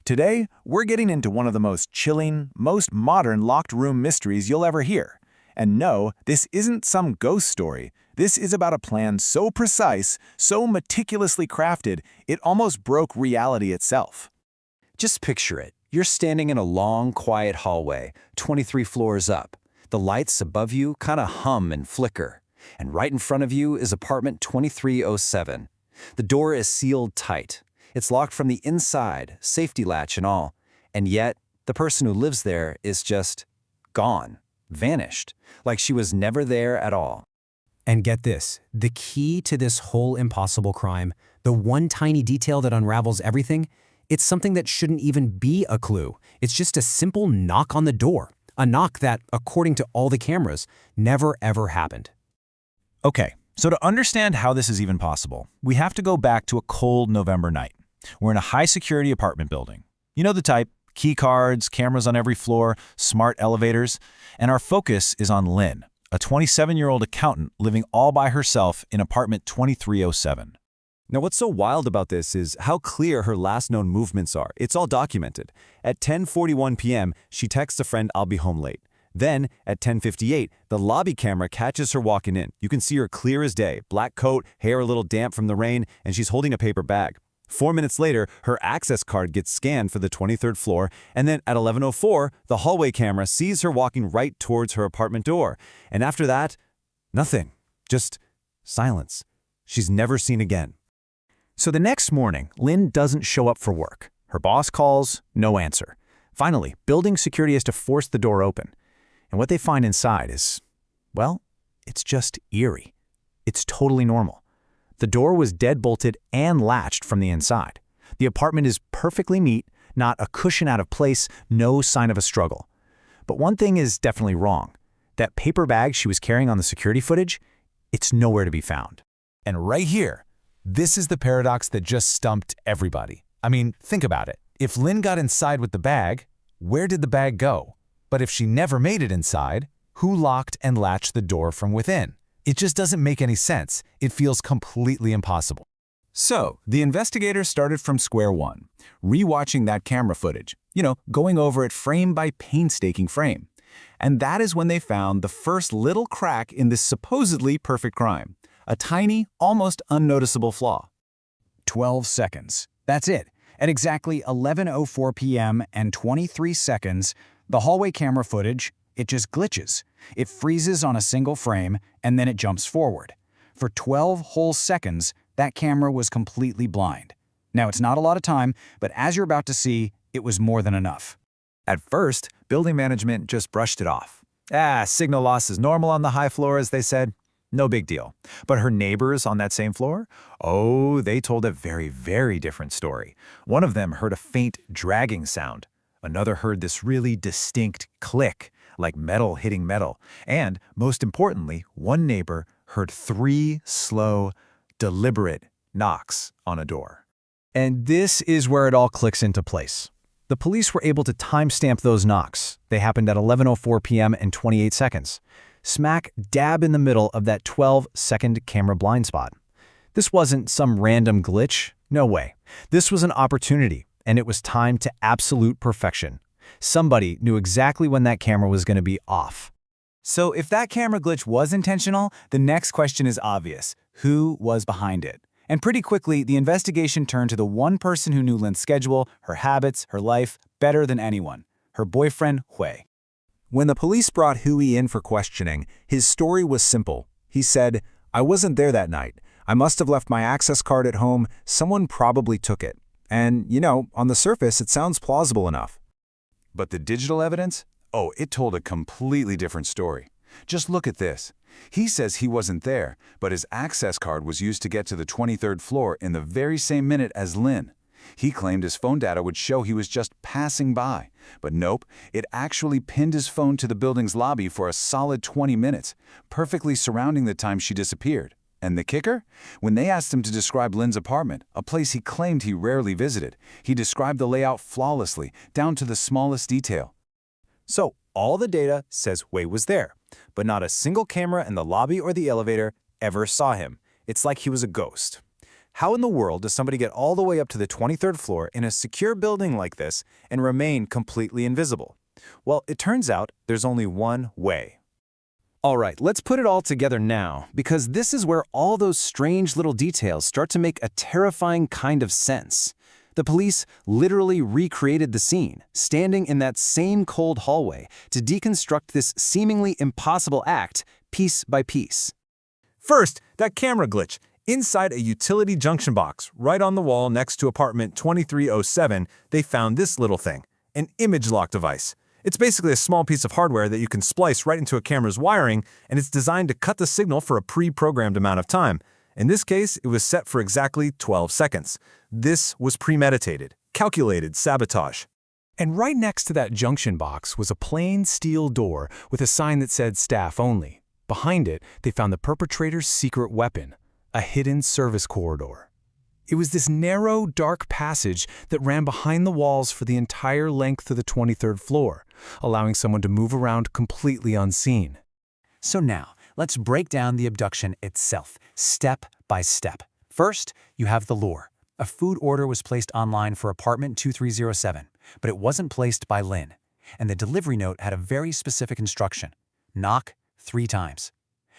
Today, we're getting into one of the most chilling, most modern locked room mysteries you'll ever hear. And no, this isn't some ghost story. This is about a plan so precise, so meticulously crafted, it almost broke reality itself. Just picture it. You're standing in a long, quiet hallway, 23 floors up. The lights above you kind of hum and flicker. And right in front of you is apartment 2307. The door is sealed tight. It's locked from the inside, safety latch and all. And yet, the person who lives there is just gone, vanished, like she was never there at all. And get this, the key to this whole impossible crime, the one tiny detail that unravels everything, it's something that shouldn't even be a clue. It's just a simple knock on the door, a knock that, according to all the cameras, never ever happened. Okay, so to understand how this is even possible, we have to go back to a cold November night. We're in a high-security apartment building. You know the type, key cards, cameras on every floor, smart elevators, and our focus is on Lynn, a 27-year-old accountant living all by herself in apartment 2307. Now, what's so wild about this is how clear her last known movements are. It's all documented. At 10:41 p.m., she texts a friend, "I'll be home late." Then, at 10:58, the lobby camera catches her walking in. You can see her clear as day, black coat, hair a little damp from the rain, and she's holding a paper bag. 4 minutes later, her access card gets scanned for the 23rd floor, and then at 11:04, the hallway camera sees her walking right towards her apartment door. And after that, nothing. Just silence. She's never seen again. So the next morning, Lynn doesn't show up for work. Her boss calls, no answer. Finally, building security has to force the door open. And what they find inside is, well, it's just eerie. It's totally normal. The door was dead-bolted and latched from the inside. The apartment is perfectly neat, not a cushion out of place, no sign of a struggle. But one thing is definitely wrong. That paper bag she was carrying on the security footage, it's nowhere to be found. And right here, this is the paradox that just stumped everybody. I mean, think about it. If Lynn got inside with the bag, where did the bag go? But if she never made it inside, who locked and latched the door from within? It just doesn't make any sense. It feels completely impossible. So, the investigators started from square one, rewatching that camera footage, going over it frame by painstaking frame. And that is when they found the first little crack in this supposedly perfect crime, a tiny, almost unnoticeable flaw. 12 seconds. That's it. At exactly 11:04 p.m. and 23 seconds, the hallway camera footage, it just glitches. It freezes on a single frame, and then it jumps forward. For 12 whole seconds, that camera was completely blind. Now, it's not a lot of time, but as you're about to see, it was more than enough. At first, building management just brushed it off. Signal loss is normal on the high floors, they said. No big deal. But her neighbors on that same floor? Oh, they told a very, very different story. One of them heard a faint dragging sound. Another heard this really distinct click, like metal hitting metal. And, most importantly, one neighbor heard 3 slow, deliberate knocks on a door. And this is where it all clicks into place. The police were able to timestamp those knocks. They happened at 11:04 p.m. and 28 seconds. Smack dab in the middle of that 12-second camera blind spot. This wasn't some random glitch. No way. This was an opportunity, and it was timed to absolute perfection. Somebody knew exactly when that camera was going to be off. So if that camera glitch was intentional, the next question is obvious. Who was behind it? And pretty quickly, the investigation turned to the one person who knew Lynn's schedule, her habits, her life, better than anyone. Her boyfriend, Hui. When the police brought Hui in for questioning, his story was simple. He said, "I wasn't there that night. I must have left my access card at home. Someone probably took it." And, on the surface, it sounds plausible enough. But the digital evidence? Oh, it told a completely different story. Just look at this. He says he wasn't there, but his access card was used to get to the 23rd floor in the very same minute as Lynn. He claimed his phone data would show he was just passing by. But nope, it actually pinned his phone to the building's lobby for a solid 20 minutes, perfectly surrounding the time she disappeared. And the kicker? When they asked him to describe Lynn's apartment, a place he claimed he rarely visited, he described the layout flawlessly, down to the smallest detail. So, all the data says Hui was there, but not a single camera in the lobby or the elevator ever saw him. It's like he was a ghost. How in the world does somebody get all the way up to the 23rd floor in a secure building like this and remain completely invisible? Well, it turns out there's only one way. All right, let's put it all together now, because this is where all those strange little details start to make a terrifying kind of sense. The police literally recreated the scene, standing in that same cold hallway to deconstruct this seemingly impossible act piece by piece. First, that camera glitch. Inside a utility junction box, right on the wall next to apartment 2307, they found this little thing, an image lock device. It's basically a small piece of hardware that you can splice right into a camera's wiring, and it's designed to cut the signal for a pre-programmed amount of time. In this case, it was set for exactly 12 seconds. This was premeditated, calculated sabotage. And right next to that junction box was a plain steel door with a sign that said staff only. Behind it, they found the perpetrator's secret weapon, a hidden service corridor. It was this narrow, dark passage that ran behind the walls for the entire length of the 23rd floor, allowing someone to move around completely unseen. So now, let's break down the abduction itself, step by step. First, you have the lure. A food order was placed online for apartment 2307, but it wasn't placed by Lynn. And the delivery note had a very specific instruction: knock 3 times.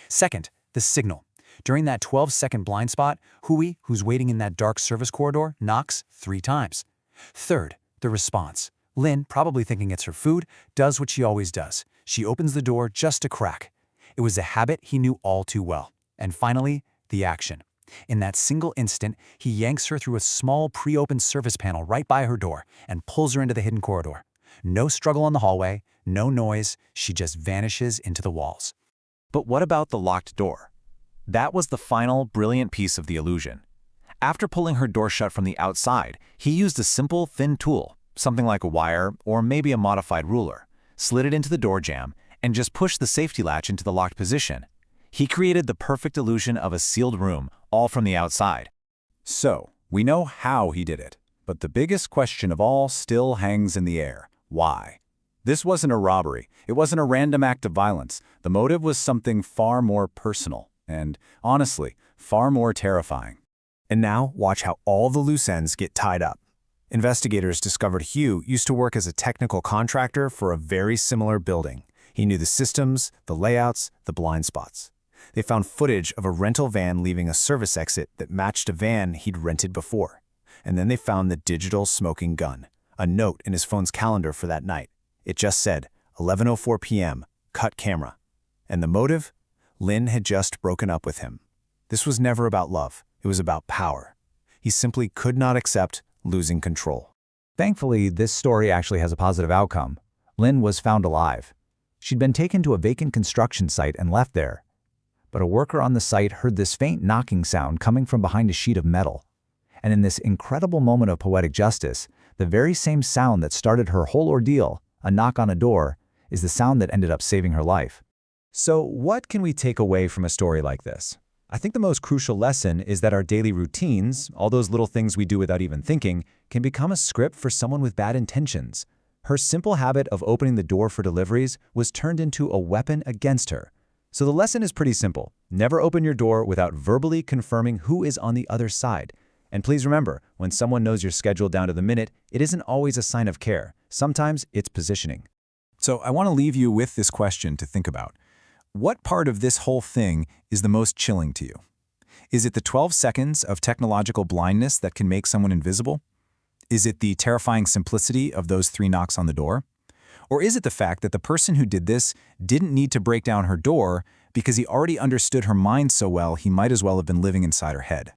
Second, the signal. During that 12-second blind spot, Hui, who's waiting in that dark service corridor, knocks 3 times. Third, the response. Lynn, probably thinking it's her food, does what she always does. She opens the door just a crack. It was a habit he knew all too well. And finally, the action. In that single instant, he yanks her through a small pre-opened service panel right by her door and pulls her into the hidden corridor. No struggle in the hallway, no noise, she just vanishes into the walls. But what about the locked door? That was the final, brilliant piece of the illusion. After pulling her door shut from the outside, he used a simple, thin tool, something like a wire or maybe a modified ruler, slid it into the door jamb, and just pushed the safety latch into the locked position. He created the perfect illusion of a sealed room, all from the outside. So, we know how he did it, but the biggest question of all still hangs in the air. Why? This wasn't a robbery. It wasn't a random act of violence. The motive was something far more personal and, honestly, far more terrifying. And now, watch how all the loose ends get tied up. Investigators discovered Hugh used to work as a technical contractor for a very similar building. He knew the systems, the layouts, the blind spots. They found footage of a rental van leaving a service exit that matched a van he'd rented before. And then they found the digital smoking gun, a note in his phone's calendar for that night. It just said, 11:04 p.m., cut camera. And the motive? Lynn had just broken up with him. This was never about love. It was about power. He simply could not accept losing control. Thankfully, this story actually has a positive outcome. Lynn was found alive. She'd been taken to a vacant construction site and left there. But a worker on the site heard this faint knocking sound coming from behind a sheet of metal. And in this incredible moment of poetic justice, the very same sound that started her whole ordeal, a knock on a door, is the sound that ended up saving her life. So, what can we take away from a story like this? I think the most crucial lesson is that our daily routines, all those little things we do without even thinking, can become a script for someone with bad intentions. Her simple habit of opening the door for deliveries was turned into a weapon against her. So the lesson is pretty simple. Never open your door without verbally confirming who is on the other side. And please remember, when someone knows your schedule down to the minute, it isn't always a sign of care. Sometimes it's positioning. So I want to leave you with this question to think about. What part of this whole thing is the most chilling to you? Is it the 12 seconds of technological blindness that can make someone invisible? Is it the terrifying simplicity of those 3 knocks on the door? Or is it the fact that the person who did this didn't need to break down her door because he already understood her mind so well he might as well have been living inside her head?